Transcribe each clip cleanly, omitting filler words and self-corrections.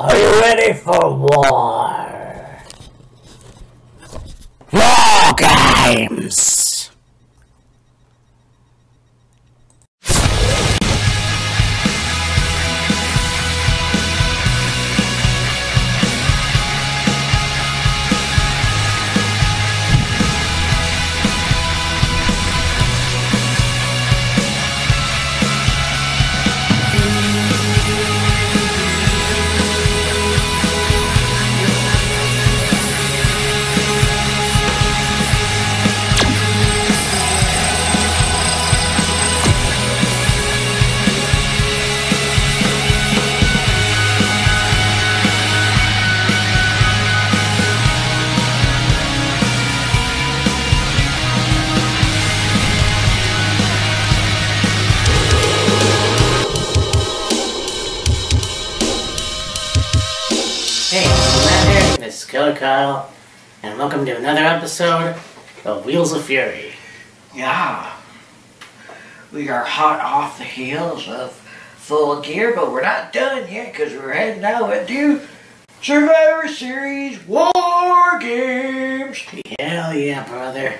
Are you ready for war? Wargames! Hey, Matt here, this is Killer Kyle, and welcome to another episode of Wheels of Fury. Yeah, we are hot off the heels of Full Gear, but we're not done yet because we're heading now into Survivor Series War Games. Hell yeah, brother.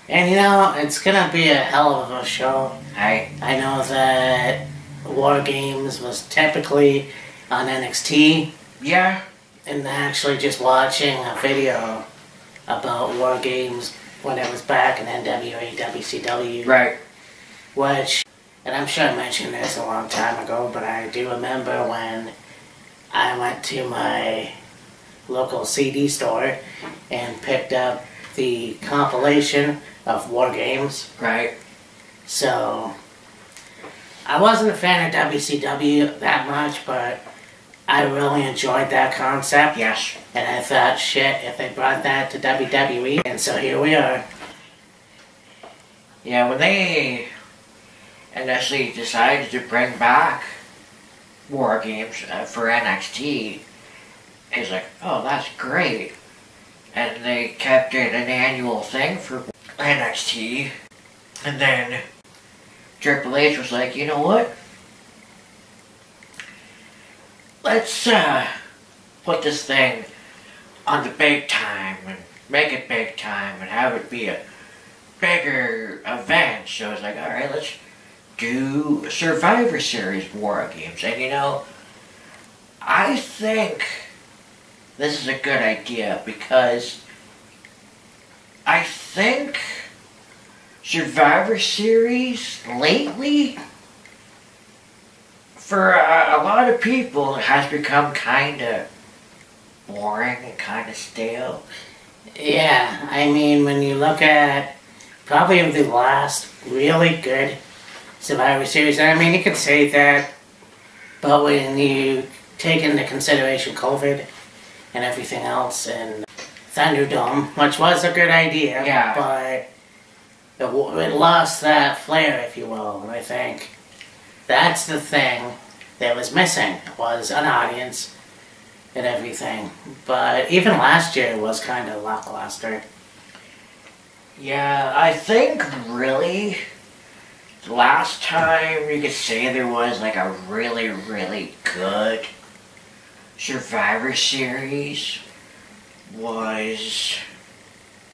And you know, it's gonna be a hell of a show. I know that War Games was typically on NXT. Yeah. And actually just watching a video about War Games when it was back in NWA, WCW. Right. Which, and I'm sure I mentioned this a long time ago, but I do remember when I went to my local CD store and picked up the compilation of War Games. Right. So, I wasn't a fan of WCW that much, but I really enjoyed that concept. Yes. And I thought, shit, if they brought that to WWE, and so here we are. Yeah, when they initially decided to bring back War Games for NXT, it's like, oh, that's great. And they kept it an annual thing for NXT. And then Triple H was like, you know what? Let's put this thing on the big time and make it big time and have it be a bigger event. So it's like, alright, let's do Survivor Series War Games. And you know, I think this is a good idea because I think Survivor Series lately, for a lot of people, it has become kind of boring and kind of stale. Yeah, I mean, when you look at probably the last really good Survivor Series, I mean, you could say that, but when you take into consideration COVID and everything else, and Thunderdome, which was a good idea, yeah, but it lost that flair, if you will, and I think that's the thing that was missing, was an audience and everything. But even last year was kind of lackluster. Yeah, I think really the last time you could say there was like a really, really good Survivor Series was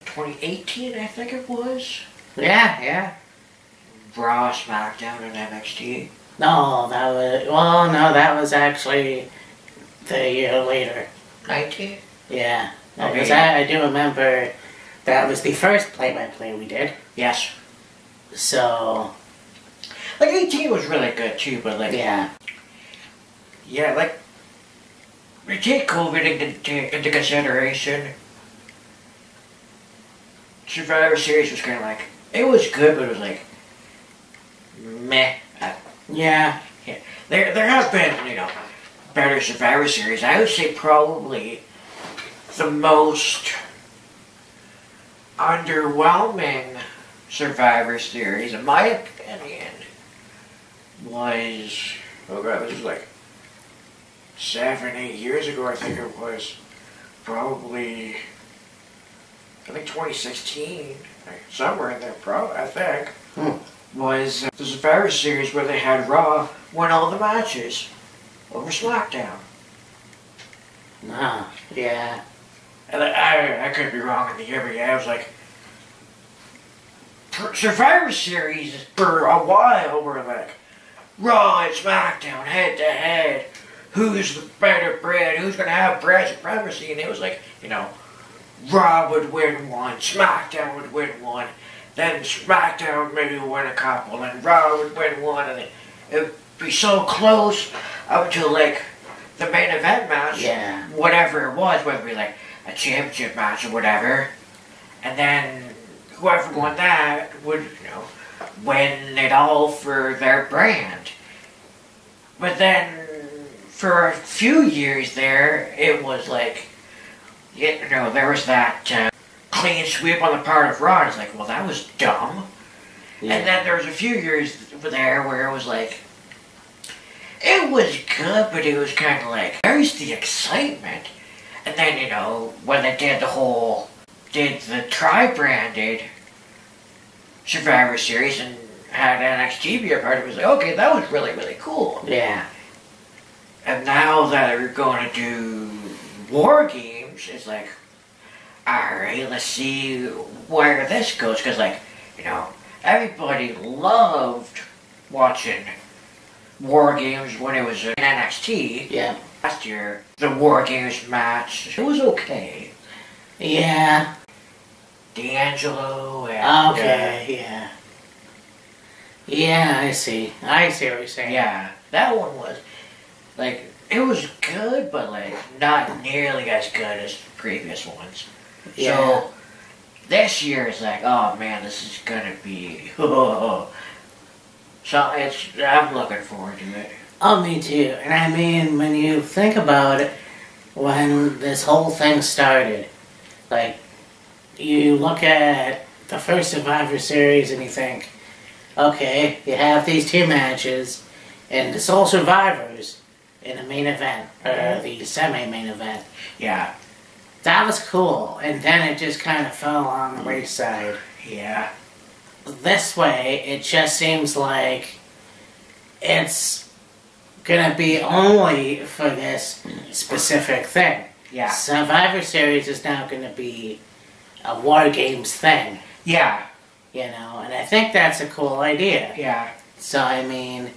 2018, I think it was. Yeah. Raw, SmackDown, and NXT. No, that was actually the year later. 19? Yeah. Okay. Because I do remember that was the first play-by-play we did. Yes. So, like 18 was really good too, but like, yeah, like, we take COVID into consideration. Survivor Series was kind of like, it was good, but it was like, meh. Yeah. There have been, you know, better Survivor Series. I would say probably the most underwhelming Survivor Series, in my opinion, was, oh god, this was like 7, 8 years ago, I think it was. Probably, I think 2016, somewhere in there, I think. Was the Survivor Series where they had Raw win all the matches over SmackDown. No. Yeah. And I could be wrong in the year, but yeah, it was like Survivor Series for a while were like Raw and SmackDown head to head. Who's the better brand? Who's gonna have brand supremacy? And it was like, you know, Raw would win one, SmackDown would win one, then SmackDown would maybe win a couple, and Raw would win one, and it would be so close up until like the main event match, Yeah. whatever it was, whether it be like a championship match or whatever, and then whoever won that would, you know, win it all for their brand. But then for a few years there, it was like, you know, there was that clean sweep on the part of Raw. It's like, well, that was dumb. Yeah. And then there was a few years there where it was like, it was good, but it was kind of like, where's the excitement? And then, you know, when they did the tri-branded Survivor Series and had NXT be a part of it, it was like, okay, that was really, really cool. Yeah. And now that we're going to do Wargames, it's like, alright, let's see where this goes. Because, like, you know, everybody loved watching Wargames when it was in NXT. Yeah. Last year, the Wargames match, it was okay. Yeah. D'Angelo and... Okay, yeah. Yeah, I see. I see what you're saying. Yeah, that one was... Like, it was good, but, like, not nearly as good as the previous ones. Yeah. So, this year is like, oh man, this is gonna be... So, I'm looking forward to it. Oh, me too. And I mean, when you think about it, when this whole thing started, like, you look at the first Survivor Series and you think, okay, you have these two matches, and the sole survivors in the main event, or the semi-main event. Yeah. That was cool, and then it just kind of fell on the wayside. Yeah. This way, it just seems like it's gonna be only for this specific thing. Yeah. Survivor Series is now gonna be a Wargames thing, Yeah. you know, and I think that's a cool idea. Yeah. So, I mean,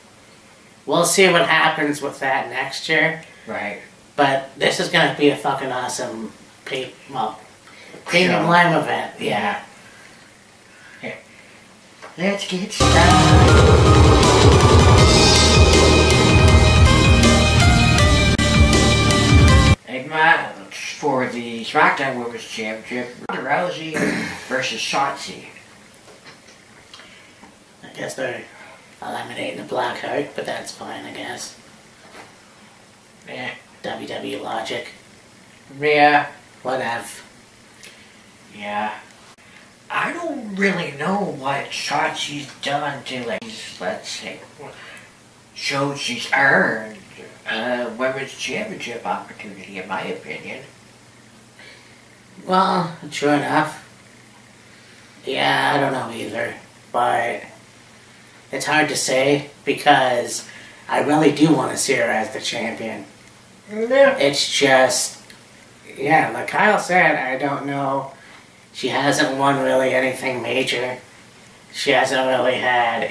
we'll see what happens with that next year, Right. but this is gonna be a fucking awesome premium lime event. Yeah. Let's get started. A match for the SmackDown Women's Championship, Ronda Rousey versus Shotzi. I guess they're eliminating the Blackheart, but that's fine, I guess. Yeah. WWE logic. Yeah. Whatever. Yeah. I don't really know what Shotzi's done to, like, let's say, show she's earned a women's championship opportunity, in my opinion. Well, true enough. Yeah, I don't know either. But it's hard to say because I really do want to see her as the champion. Yeah. It's just, yeah, like Kyle said, I don't know. She hasn't won really anything major. She hasn't really had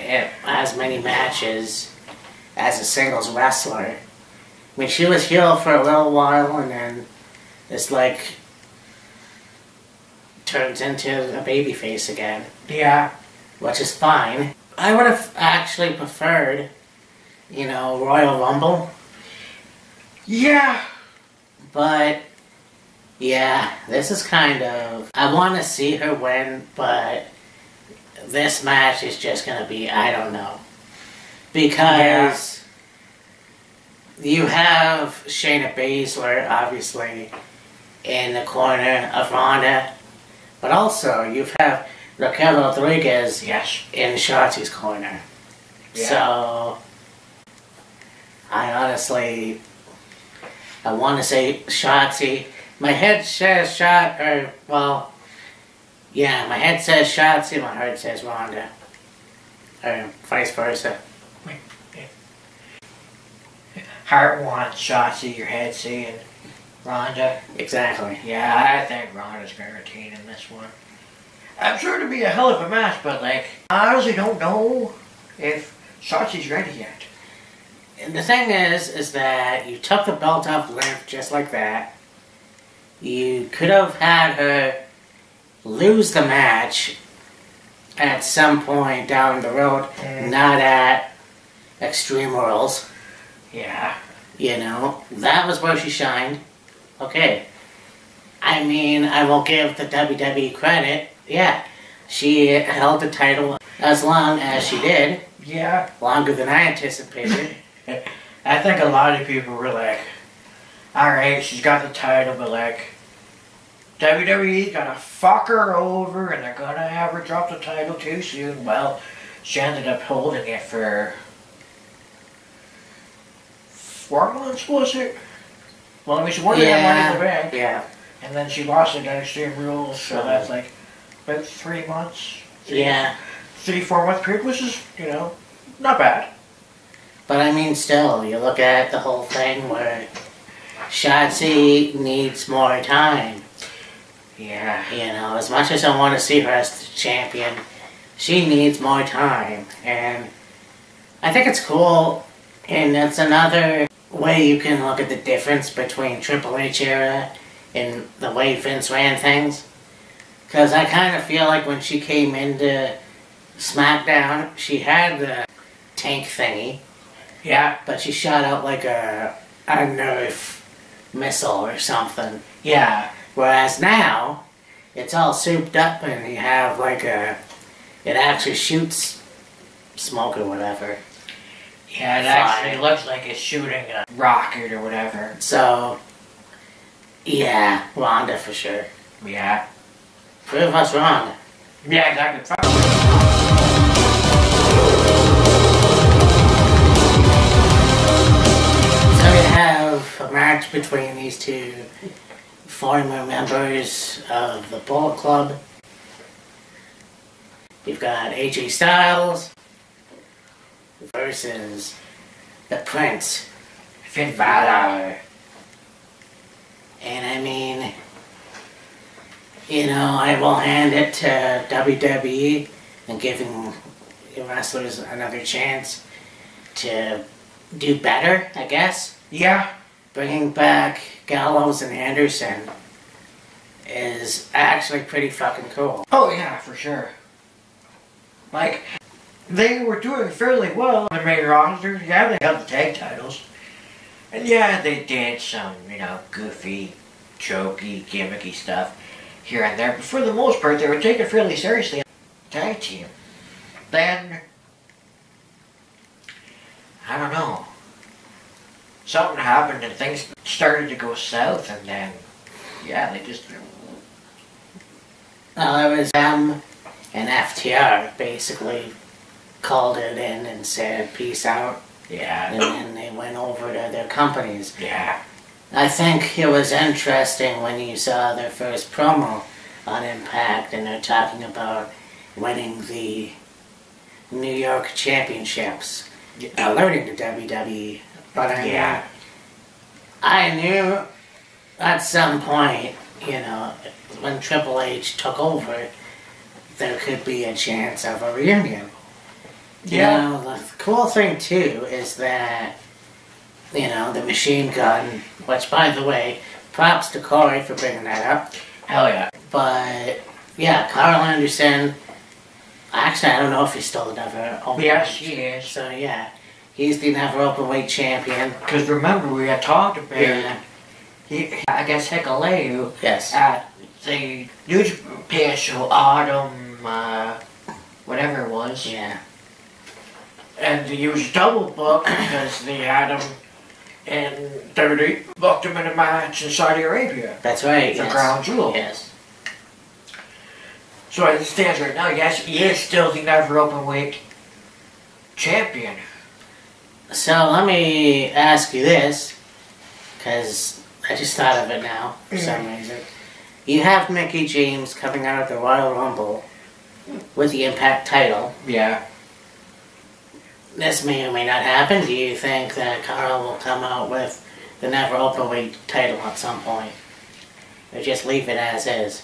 as many matches as a singles wrestler. I mean, she was heel for a little while and then it's like turns into a babyface again. Yeah. Which is fine. I would have actually preferred, you know, Royal Rumble. Yeah. But, yeah, this is kind of... I want to see her win, but this match is just going to be, I don't know. Because you have Shayna Baszler, obviously, in the corner of Ronda. But also, you have Raquel Rodriguez in Shotzi's corner. Yeah. So, I honestly... I want to say Shotzi. My head says my head says Shotzi, my heart says Ronda. Or vice versa. Heart wants Shotzi, your head saying Ronda. Exactly. Yeah, I think Ronda's gonna retain in this one. I'm sure it'll be a hell of a match, but like, I honestly don't know if Shotzi's ready yet. And the thing is that you took the belt off Limp just like that. You could have had her lose the match at some point down the road, not at Extreme Rules. Yeah. You know, that was where she shined. Okay. I mean, I will give the WWE credit. Yeah, she held the title as long as she did. Yeah. Longer than I anticipated. I think a lot of people were like, alright, she's got the title, but like, WWE's gonna fuck her over and they're gonna have her drop the title too soon. Well, she ended up holding it for 4 months, was it? Well, I mean, she won it at Money in the Bank. Yeah. And then she lost it at Extreme Rules, so that's like about 3 months. 3-4 month period, which is, you know, not bad. But I mean, still, you look at the whole thing where Shotzi needs more time. Yeah. You know, as much as I want to see her as the champion, she needs more time. And I think it's cool, and that's another way you can look at the difference between Triple H era and the way Vince ran things. Because I kind of feel like when she came into SmackDown, she had the tank thingy. Yeah. But she shot out like a Nerf missile or something. Yeah. Whereas now, it's all souped up and you have like it actually shoots smoke or whatever. Yeah, it actually looks like it's shooting a rocket or whatever. So, yeah, Ronda for sure. Yeah. Prove us wrong. Yeah, exactly. So we have a match between these two former members of the Bullet Club. You've got AJ Styles versus the Prince, Finn Balor. And I mean, you know, I will hand it to WWE and giving wrestlers another chance to do better, I guess. Yeah. Bringing back Gallows and Anderson is actually pretty fucking cool. Oh yeah, for sure. Like, they were doing fairly well on the main roster. Yeah, they held the tag titles. And yeah, they did some, you know, goofy, jokey, gimmicky stuff here and there. But for the most part, they were taken fairly seriously. Tag team. Then, I don't know. Something happened and things started to go south, and then, yeah, they just... Well, it was them and FTR basically called it in and said peace out. Yeah. And then they went over to their companies. Yeah. I think it was interesting when you saw their first promo on Impact and they're talking about winning the New York Championships, alerting to WWE. But I knew at some point, you know, when Triple H took over, there could be a chance of a reunion. Yeah. You know, the cool thing too is that, you know, the Machine Gun, which by the way, props to Corey for bringing that up. Hell yeah. But, yeah, Carl Anderson, actually I don't know if he's still the never open. Yes, he is. So yeah, he's the never openweight champion. Because remember, we had talked about, I guess, Hikuleo Yes. at the New Japan show, Autumn, whatever it was. Yeah. And he was double booked because they had him in WWE, booked him in a match in Saudi Arabia. That's right, The yes. Crown Jewel. Yes. So as it stands right now, yes, he is still the never openweight champion. So let me ask you this, because I just thought of it now for some reason. You have Mickie James coming out of the Royal Rumble with the Impact title. Yeah. This may or may not happen. Do you think that Carl will come out with the never openweight title at some point. Or just leave it as is.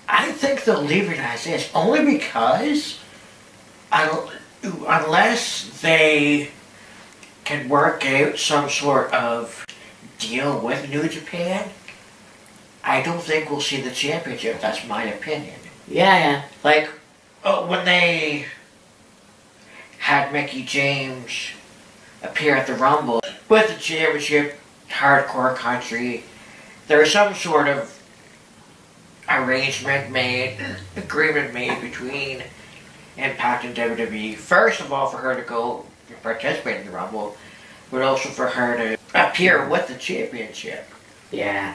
I think they'll leave it as is, only because unless they can work out some sort of deal with New Japan, I don't think we'll see the championship. That's my opinion. Yeah. Like, when they had Mickey James appear at the Rumble with the championship, hardcore country, there was some sort of agreement made between Impact and WWE. First of all, for her to go participate in the Rumble, but also for her to appear with the championship. Yeah.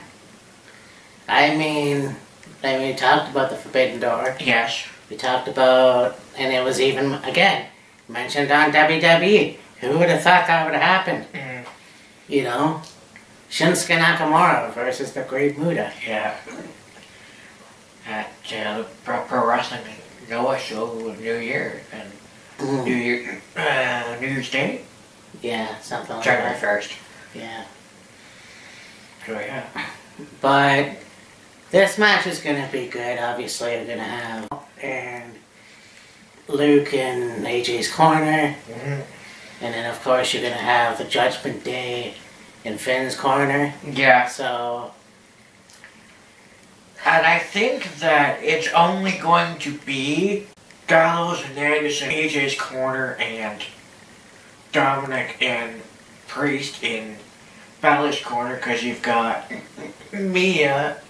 I mean, we talked about the Forbidden Door. Yes. We talked about, and it was even, again, mentioned on WWE. Who would have thought that would have happened? Mm. You know? Shinsuke Nakamura versus the Great Muta. Yeah. At the Pro Wrestling Noah show New Year and New Year's Day. Yeah, something like January that. 1st. Yeah. So yeah. But this match is going to be good. Obviously, we're going to have and Luke in AJ's corner. Mm-hmm. And then, of course, you're going to have the Judgment Day in Finn's corner. Yeah. So... And I think that it's only going to be Gallows and Anderson in AJ's corner and Dominic and Priest in Balor's corner, because you've got Mia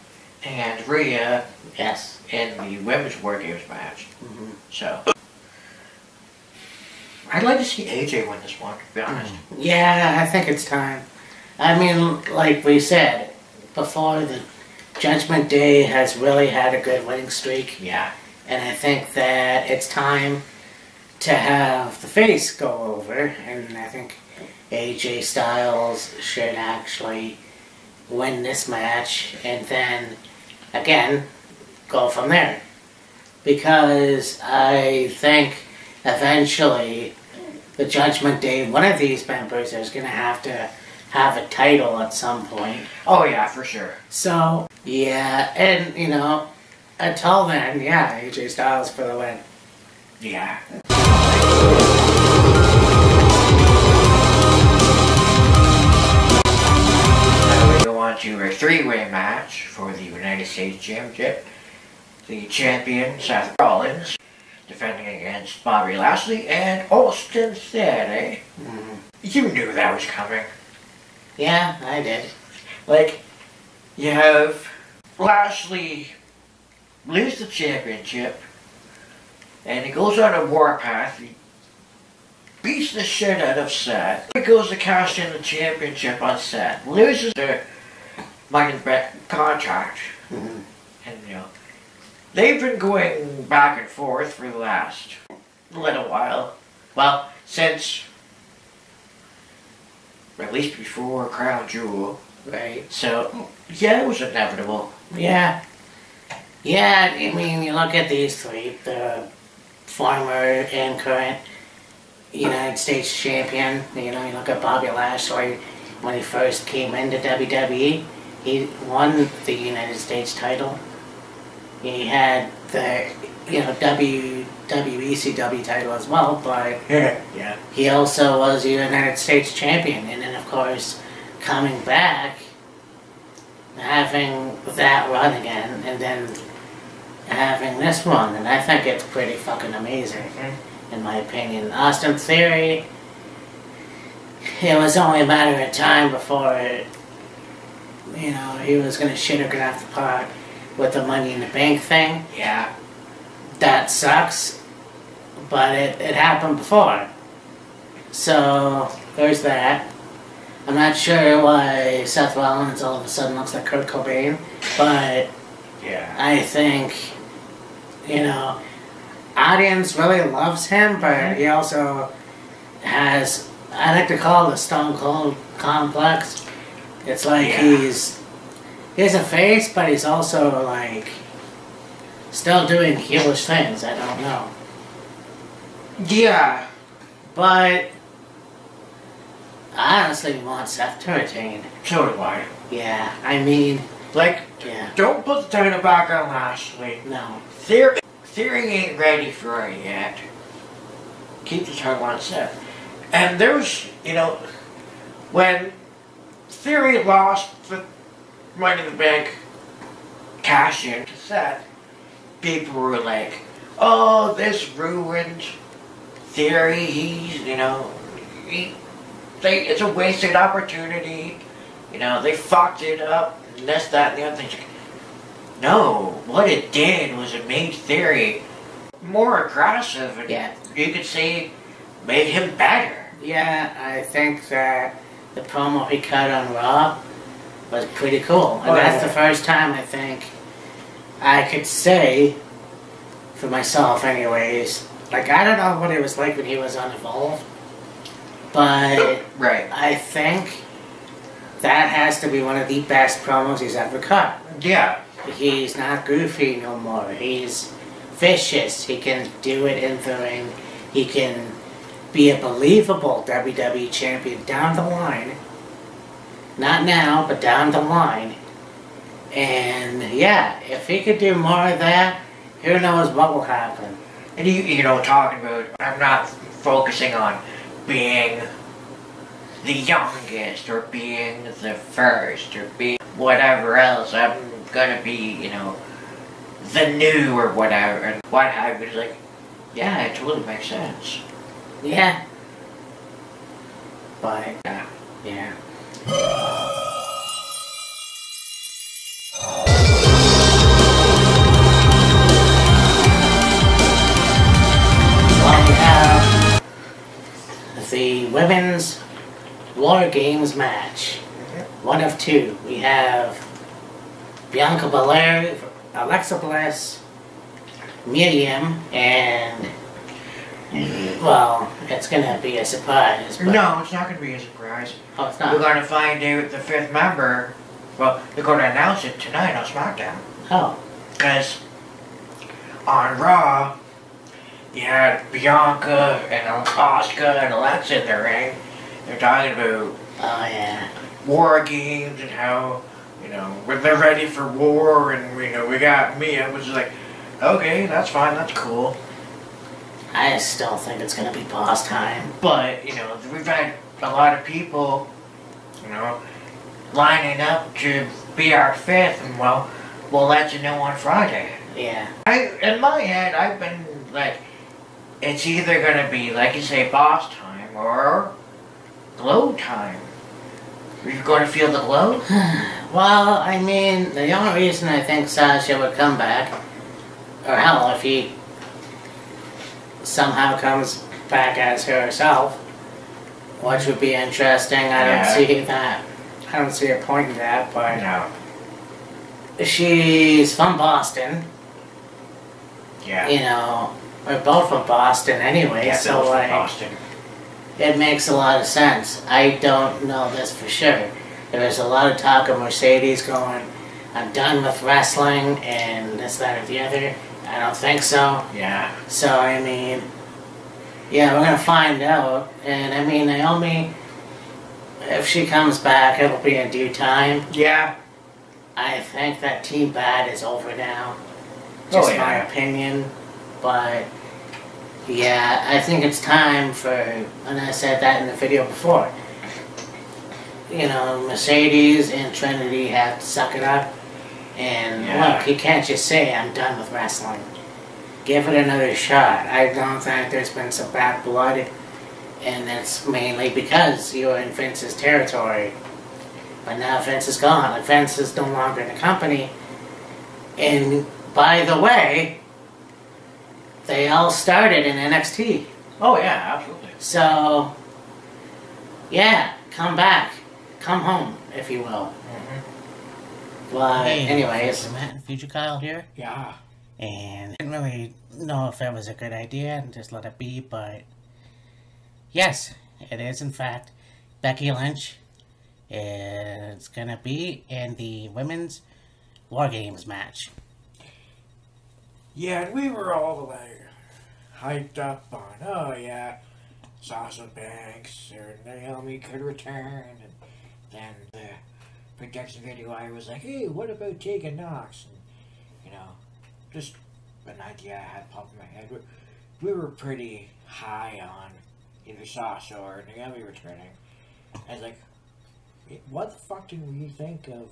and Rhea Yes. in the women's Wargames match. Mm-hmm. So I'd like to see AJ win this one, to be honest. Yeah, I think it's time. I mean, like we said before, the Judgment Day has really had a good winning streak. Yeah. And I think that it's time to have the face go over. And I think AJ Styles should actually win this match. And then, again, go from there. Because I think eventually the Judgment Day, one of these members is going to have a title at some point. Oh yeah, for sure. So, yeah, and, you know, until then, yeah, AJ Styles for the win. Yeah. Now we go on to a three-way match for the United States Championship. The champion, Seth Rollins, defending against Bobby Lashley and Austin Theory. Mm-hmm. You knew that was coming. Yeah, I did. Like, you have Lashley lose the championship, and he goes on a warpath. He beats the shit out of Seth. He goes to cash in the championship on Seth, loses the money back contract, Mm-hmm. and you know they've been going back and forth for the last little while. Well, since at least before Crown Jewel. Right. So, yeah, it was inevitable. Yeah. Yeah, I mean, you look at these three, the former and current United States champion. You know, you look at Bobby Lashley, when he first came into WWE, he won the United States title. He had the, you know, WECW title as well, but Yeah. he also was a United States champion. And then, of course, coming back, having that run again, and then having this one, and I think it's pretty fucking amazing, in my opinion. Austin Theory, it was only a matter of time before, you know, he was gonna shit or get off the pot with the Money in the Bank thing. Yeah. That sucks, but it happened before. So, there's that. I'm not sure why Seth Rollins all of a sudden looks like Kurt Cobain, but Yeah. I think, you know, audience really loves him, but he also has, I like to call it the Stone Cold complex. It's like he's a face, but he's also like still doing heelish things. I don't know. Yeah. But I honestly want Seth to retain. So do I. Yeah, I mean... Like, yeah. Don't put the title back on Lashley. No. Theory ain't ready for it yet. Keep the title on Seth. And there's, when Theory lost the Money in the Bank cash-in to Seth, people were like, oh, this ruined Theory. It's a wasted opportunity. They fucked it up. And this, that, and the other thing. No, what it did was it made Theory more aggressive, and you could say made him better. Yeah, I think that the promo he cut on Raw was pretty cool. And that's the first time I think I could say, for myself anyways, like, I don't know what it was like when he was on Evolve, but I think that has to be one of the best promos he's ever cut. Yeah. He's not goofy no more. He's vicious. He can do it in the ring. He can be a believable WWE champion down the line. Not now, but down the line. And yeah, if he could do more of that, who knows what will happen. And talking about, I'm not focusing on being the youngest or being the first or being whatever else. I'm gonna be, the new or whatever, and what have you. It's like, yeah, it totally makes sense. Yeah. But, yeah. Well, we have the women's Wargames match. One of two. We have Bianca Belair, Alexa Bliss, Miriam, and... well, it's gonna be a surprise. But... no, it's not gonna be a surprise. Oh, it's not? We're gonna find out the fifth member. Well, they're gonna announce it tonight on SmackDown. Oh. Because on Raw, you had Bianca and Asuka and Alexa in the ring. They're talking about Wargames and how, when they're ready for war, and we got Mia, which is like, okay, that's fine, that's cool. I still think it's gonna be boss time. But, we've had a lot of people, lining up to be our fifth, and we'll let you know on Friday. Yeah. In my head, I've been like, it's either gonna be, like you say, boss time or glow time. Are you going to feel the glow? Well, I mean, the only reason I think Sasha would come back, or hell, if he somehow comes back as herself, which would be interesting. I don't see that. I don't see a point in that, but no. She's from Boston. Yeah. We're both from Boston anyway, yeah, so like, Boston. It makes a lot of sense. I don't know this for sure. There was a lot of talk of Mercedes going, I'm done with wrestling and this, that, or the other. I don't think so. Yeah. So, I mean, yeah, we're going to find out. And, I mean, Naomi, if she comes back, it'll be in due time. Yeah. I think that Team Bad is over now. Just my opinion. But, yeah, I think it's time for, and I said that in the video before, Mercedes and Trinity have to suck it up. And look, you can't just say, I'm done with wrestling. Give it another shot. I don't think there's been some bad blood, and it's mainly because you're in Vince's territory. But now Vince is gone, and Vince is no longer in the company. And, by the way, they all started in NXT. Oh yeah, absolutely. So, yeah, come back. Come home, if you will. But anyways, Matt and Future Kyle here. Yeah. And I didn't really know if that was a good idea and just let it be, but yes, it is in fact Becky Lynch. It's gonna be in the women's Wargames match. Yeah, and we were all like hyped up on, oh yeah, Sasha Banks or Naomi could return, and then the production video I was like, hey, what about Tegan Knox? And, you know, just an idea I had popped in my head. We were pretty high on either Sasha or Naomi returning. I was like, what the fuck did we think of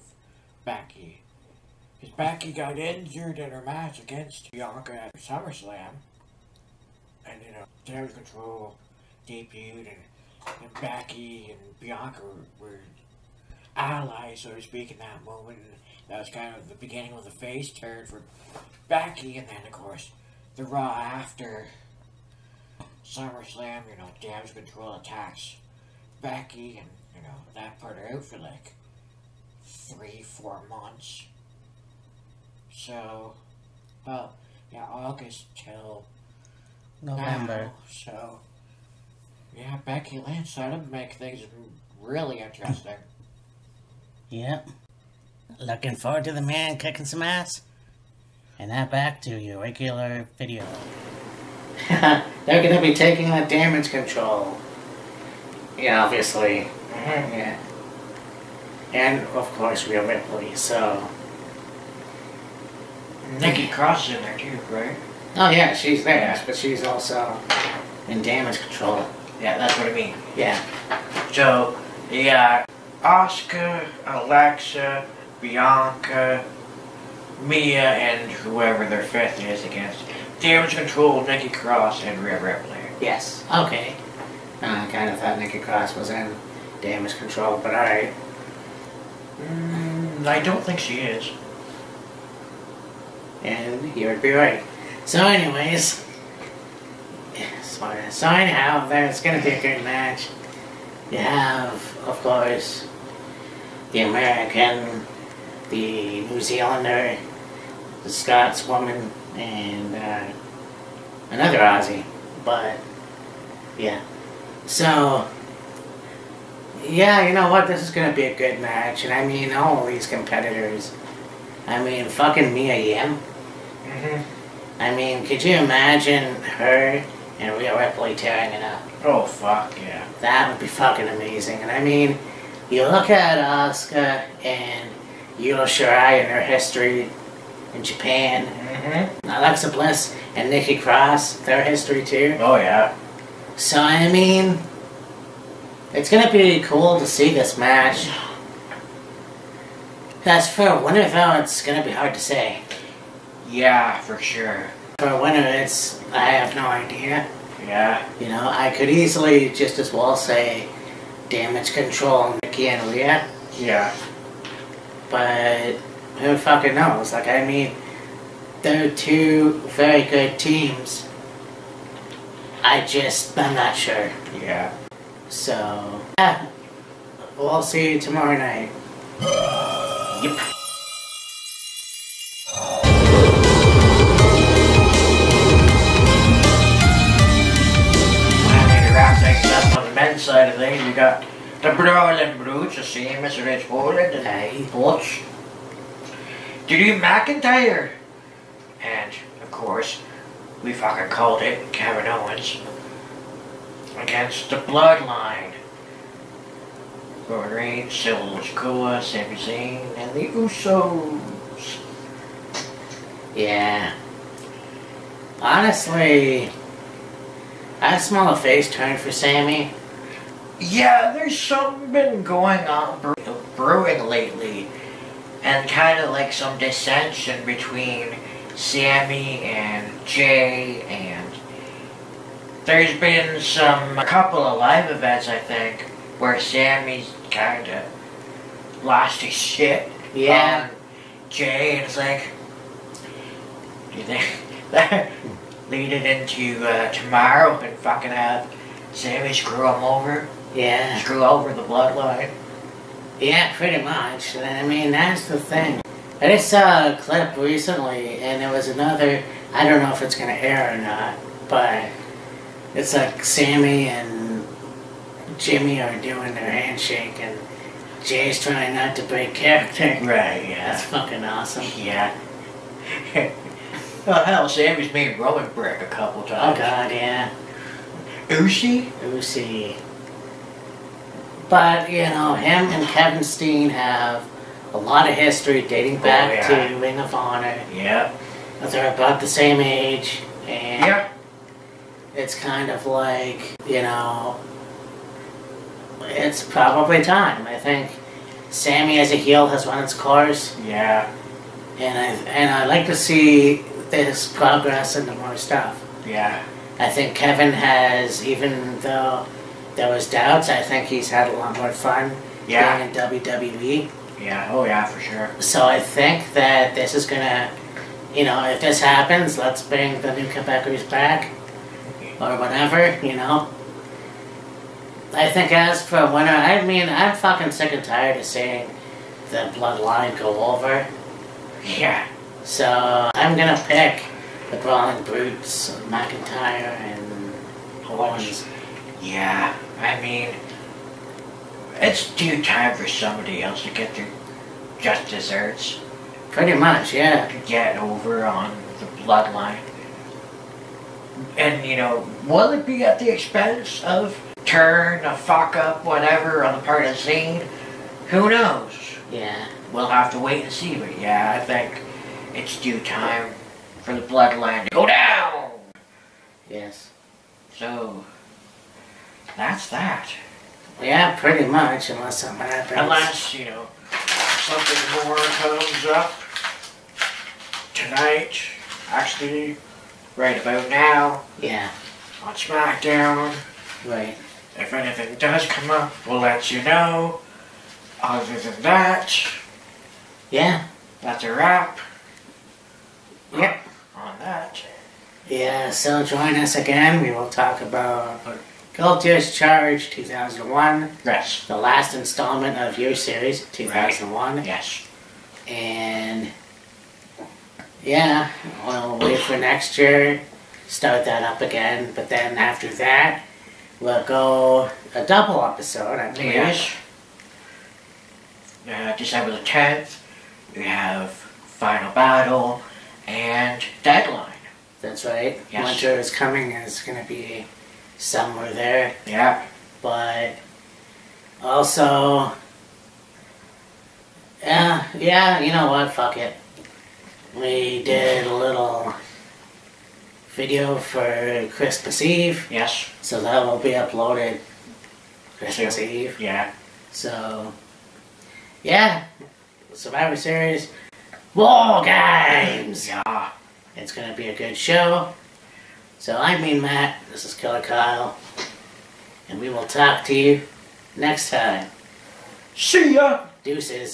Becky? Because Becky got injured in her match against Bianca at SummerSlam. And, you know, Damage Control debuted, and Becky and Bianca were allies, so to speak, in that moment. And that was kind of the beginning of the face turn for Becky. And then, of course, the Raw after SummerSlam, you know, Damage Control attacks Becky, and, you know, that put her out for like 3-4 months. So, well, yeah, August till November. now, so, yeah, Becky Lynch started to make things really interesting. Yep. Looking forward to the man kicking some ass. And now back to your regular video. They're gonna be taking on Damage Control. Yeah, obviously. Yeah. And, of course, Rhea Ripley, so... Nikki Cross is in there too, right? Oh, yeah, she's there, Yeah. but she's also in Damage Control. Yeah, that's what I mean. Yeah. So, yeah, Asuka, Alexa, Bianca, Mia, and whoever their fifth is against Damage Control, Nikki Cross, and Rhea Ripley. Yes. Okay. I kind of thought Nikki Cross was in Damage Control, but alright. I don't think she is. And you would be right. So anyways, so anyhow, there's going to be a good match. You have, of course, the American, the New Zealander, the Scotswoman, and another Aussie. But, yeah. So, yeah, you know what? This is going to be a good match. And I mean, all these competitors. I mean, fucking Mia Yim. I mean, could you imagine her and Rhea Ripley tearing it up? Oh, fuck, yeah. That would be fucking amazing. And I mean, you look at Asuka and Yuto Shirai and her history in Japan. Alexa Bliss and Nikki Cross, their history too. Oh, yeah. So, I mean, it's gonna be cool to see this match. As for a winner, though, it's gonna be hard to say. Yeah, for sure. For a winner, I have no idea. Yeah. You know, I could easily just as well say Damage Control, Nikki and Rhea. Yeah. But who fucking knows? Like, I mean, they're two very good teams. I'm not sure. Yeah. So, yeah. We'll see you tomorrow night. Yep. On the men's side of things, we got the Brawling Brutes, the same as Rich Holland and Butch, Drew McIntyre, and of course, we fucking called it, Kevin Owens against the Bloodline. Roman Reigns, Solo Sikoa, Sami Zayn, and the Usos. Yeah. Honestly, I smell a face turn for Sammy. Yeah, there's something been going on brewing lately, and kind of like some dissension between Sammy and Jay, and there's been a couple of live events, I think, where Sammy's kind of lost his shit. Yeah. On Jay, and it's like, do you think that lead it into tomorrow and fucking have Sammy screw him over? Yeah. Screw over the Bloodline? Yeah, pretty much. I mean, that's the thing. I just saw a clip recently, and there was another, I don't know if it's going to air or not, but it's like Sammy and Jimmy are doing their handshake, and Jay's trying not to break character. Right, yeah. That's fucking awesome. Yeah. Well, hell, Sammy's made Roman break a couple Oh times. god, yeah. Usi. But, you know, him and Kevin Steen have a lot of history dating back to Ring of Honor. Yep. They're about the same age, and Yep. it's kind of like, you know, it's probably time. I think Sammy as a heel has run its course. Yeah. And I like to see this progress into more stuff. Yeah. I think Kevin has, even though there was doubts, I think he's had a lot more fun being in WWE. Yeah, oh yeah, for sure. So I think that this is gonna, you know, if this happens, let's bring the new Quebecers back. Or whatever, you know. I think as for winner, I mean, I'm fucking sick and tired of seeing the bloodline go over. Yeah. So I'm gonna pick the Brawling Brutes, McIntyre, and Owens. Yeah, I mean, it's due time for somebody else to get their just desserts. Pretty much, yeah. To get over on the bloodline. And, you know, will it be at the expense of turn, a fuck up, whatever, on the part of Zayn? Who knows? Yeah. We'll have to wait and see, but yeah, I think it's due time for the bloodline to go down! Yes. So, that's that. Yeah, pretty much, unless something happens. Unless, you know, something more comes up tonight, actually, right about now. Yeah. On SmackDown. Right. If anything does come up, we'll let you know. Other than that, yeah, that's a wrap. Yep. On that. Yeah, so join us again. We will talk about Guilty as Charged 2001. Yes. The last installment of your series, 2001. Right. Yes. And yeah, we'll wait for next year, start that up again. But then after that, we'll go a double episode, I believe. Yes. December the 10th, we have Final Battle and Deadline. That's right. Yes. Winter is coming, and it's going to be somewhere there. Yeah. But also, yeah, you know what? Fuck it. We did a little video for Christmas Eve. Yes. So that will be uploaded Christmas Eve. Yeah. So, yeah. Survivor Series. Wargames! Yeah. It's going to be a good show. So I mean Matt, this is Killer Kyle. And we will talk to you next time. See ya! Deuces.